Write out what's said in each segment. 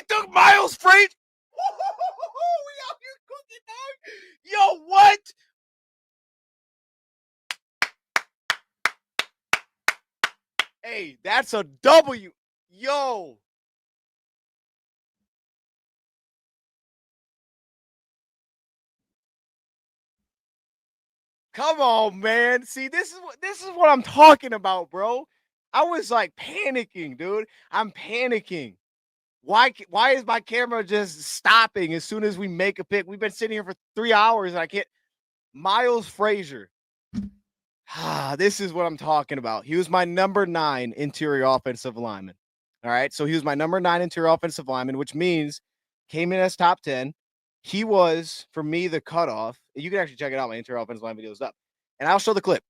took Miles Frasier. We out here cooking, dog. Yo, what? Hey, that's a W. Yo. Come on, man. See, this is what I'm talking about, bro. I was like panicking, dude. I'm panicking. Why is my camera just stopping as soon as we make a pick? We've been sitting here for 3 hours and I can't. Miles Frasier. This is what I'm talking about. He was my number 9 interior offensive lineman. All right. So he was my number 9 interior offensive lineman, which means came in as top 10. He was, for me, the cutoff. You can actually check it out. My interior offensive line video is up. And I'll show the clip.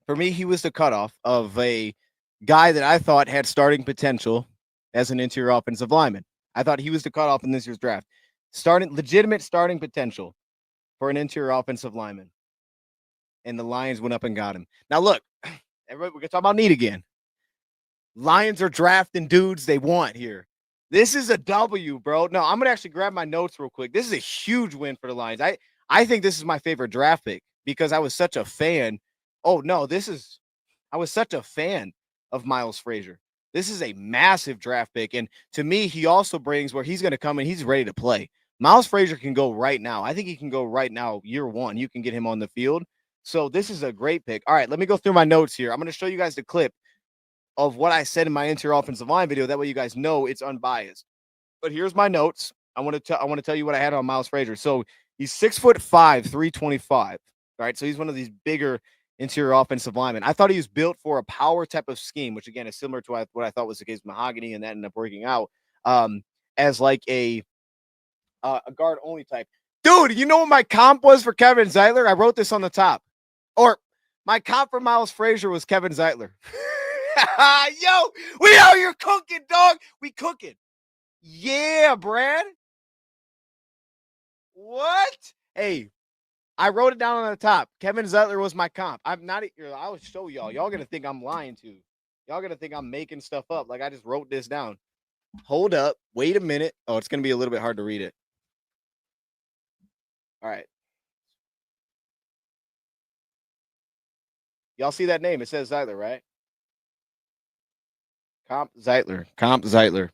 For me, he was the cutoff of a guy that I thought had starting potential as an interior offensive lineman. I thought he was the cutoff in this year's draft. Legitimate starting potential for an interior offensive lineman. And the Lions went up and got him. Now, look, everybody, we're going to talk about need again. Lions are drafting dudes they want here. This is a W, bro. No, I'm going to actually grab my notes real quick. This is a huge win for the Lions. I think this is my favorite draft pick because I was such a fan. Oh, no, I was such a fan of Miles Frasier. This is a massive draft pick. And to me, he also brings where he's going to come and he's ready to play. Miles Frasier can go right now. I think he can go right now, year one. You can get him on the field. So this is a great pick. All right, let me go through my notes here. I'm going to show you guys the clip of what I said in my interior offensive line video. That way you guys know it's unbiased. But here's my notes. I want to tell you what I had on Miles Frasier. So he's 6'5", 325. All right, so he's one of these bigger interior offensive linemen. I thought he was built for a power type of scheme, which again is similar to what I thought was the case with Mahogany, and that ended up working out as like a guard only type. Dude, you know what my comp was for Kevin Zeitler? I wrote this on the top. Or my comp for Miles Frasier was Kevin Zeitler. Yo, we out here cooking, dog. We cooking. Yeah, Brad. What? Hey, I wrote it down on the top. Kevin Zeitler was my comp. I'm not. I'll show y'all. Y'all gonna think I'm lying to. Y'all gonna think I'm making stuff up. Like I just wrote this down. Hold up. Wait a minute. Oh, it's gonna be a little bit hard to read it. All right. Y'all see that name? It says Zeitler, right? Comp Zeitler.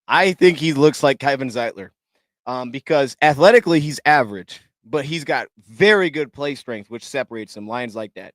I think he looks like Kevin Zeitler because athletically he's average, but he's got very good play strength, which separates him. Lions like that.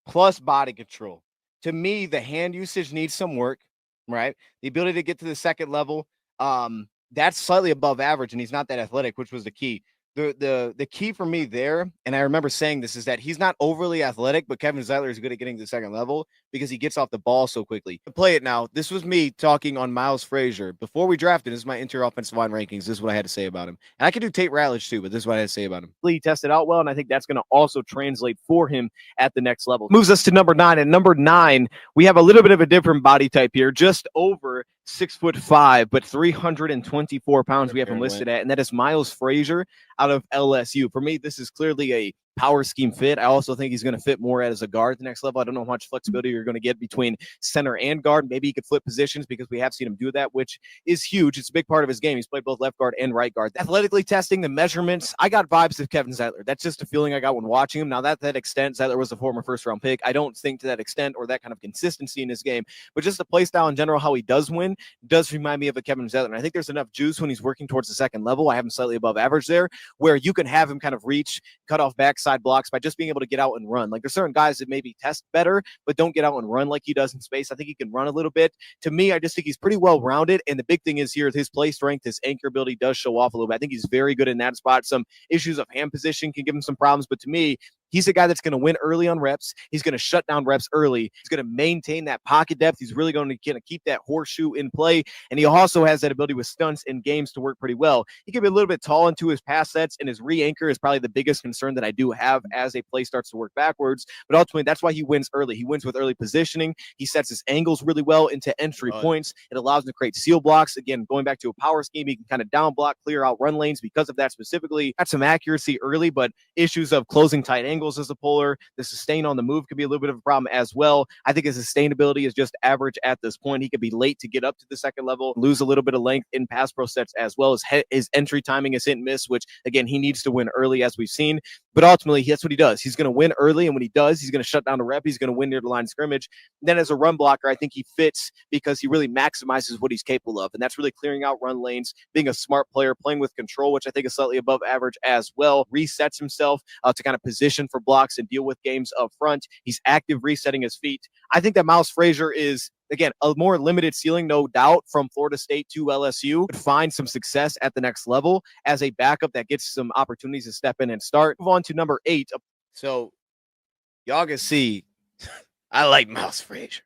Plus body control. To me, the hand usage needs some work, right? The ability to get to the second level, that's slightly above average, and he's not that athletic, which was the key. The key for me there, and I remember saying this, is that he's not overly athletic, but Kevin Zeitler is good at getting to the second level because he gets off the ball so quickly. Play it now. This was me talking on Miles Frasier. Before we drafted, this is my interior offensive line rankings. This is what I had to say about him. And I could do Tate Ratledge too, but this is what I had to say about him. He tested out well, and I think that's going to also translate for him at the next level. Moves us to number 9. And number 9, we have a little bit of a different body type here, just over 6'5", but 324 pounds we have him listed at, and that is Miles Frasier out of LSU. For me, this is clearly a power scheme fit. I also think he's going to fit more as a guard at the next level. I don't know how much flexibility you're going to get between center and guard. Maybe he could flip positions because we have seen him do that, which is huge. It's a big part of his game. He's played both left guard and right guard. Athletically testing, the measurements, I got vibes of Kevin Zeitler. That's just a feeling I got when watching him. Now, that extent, Zeitler was a former first-round pick. I don't think to that extent or that kind of consistency in his game, but just the play style in general, how he does win, does remind me of a Kevin Zeitler. And I think there's enough juice when he's working towards the second level. I have him slightly above average there, where you can have him kind of reach, cut off backside blocks by just being able to get out and run. Like there's certain guys that maybe test better, but don't get out and run like he does in space. I think he can run a little bit. To me, I just think he's pretty well rounded. And the big thing is here, his play strength, his anchor ability does show off a little bit. I think he's very good in that spot. Some issues of hand position can give him some problems, but to me, he's a guy that's going to win early on reps. He's going to shut down reps early. He's going to maintain that pocket depth. He's really going to kind of keep that horseshoe in play. And he also has that ability with stunts in games to work pretty well. He can be a little bit tall into his pass sets, and his re-anchor is probably the biggest concern that I do have as a play starts to work backwards. But ultimately, that's why he wins early. He wins with early positioning. He sets his angles really well into entry points. It allows him to create seal blocks. Again, going back to a power scheme, he can kind of down block, clear out run lanes because of that specifically. Got some accuracy early, but issues of closing tight angles angles as a puller. The sustain on the move could be a little bit of a problem as well. I think his sustainability is just average at this point. He could be late to get up to the second level, lose a little bit of length in pass pro sets as well as his entry timing is hit and miss, which again, he needs to win early as we've seen. But ultimately, that's what he does. He's going to win early, and when he does, he's going to shut down the rep. He's going to win near the line of scrimmage. And then as a run blocker, I think he fits because he really maximizes what he's capable of, and that's really clearing out run lanes, being a smart player, playing with control, which I think is slightly above average as well. Resets himself to kind of position for blocks and deal with games up front. He's active resetting his feet. I think that Miles Frasier is, again, a more limited ceiling, no doubt, from Florida State to LSU, but find some success at the next level as a backup that gets some opportunities to step in and start. Move on to number 8. So y'all can see I like Miles Frasier.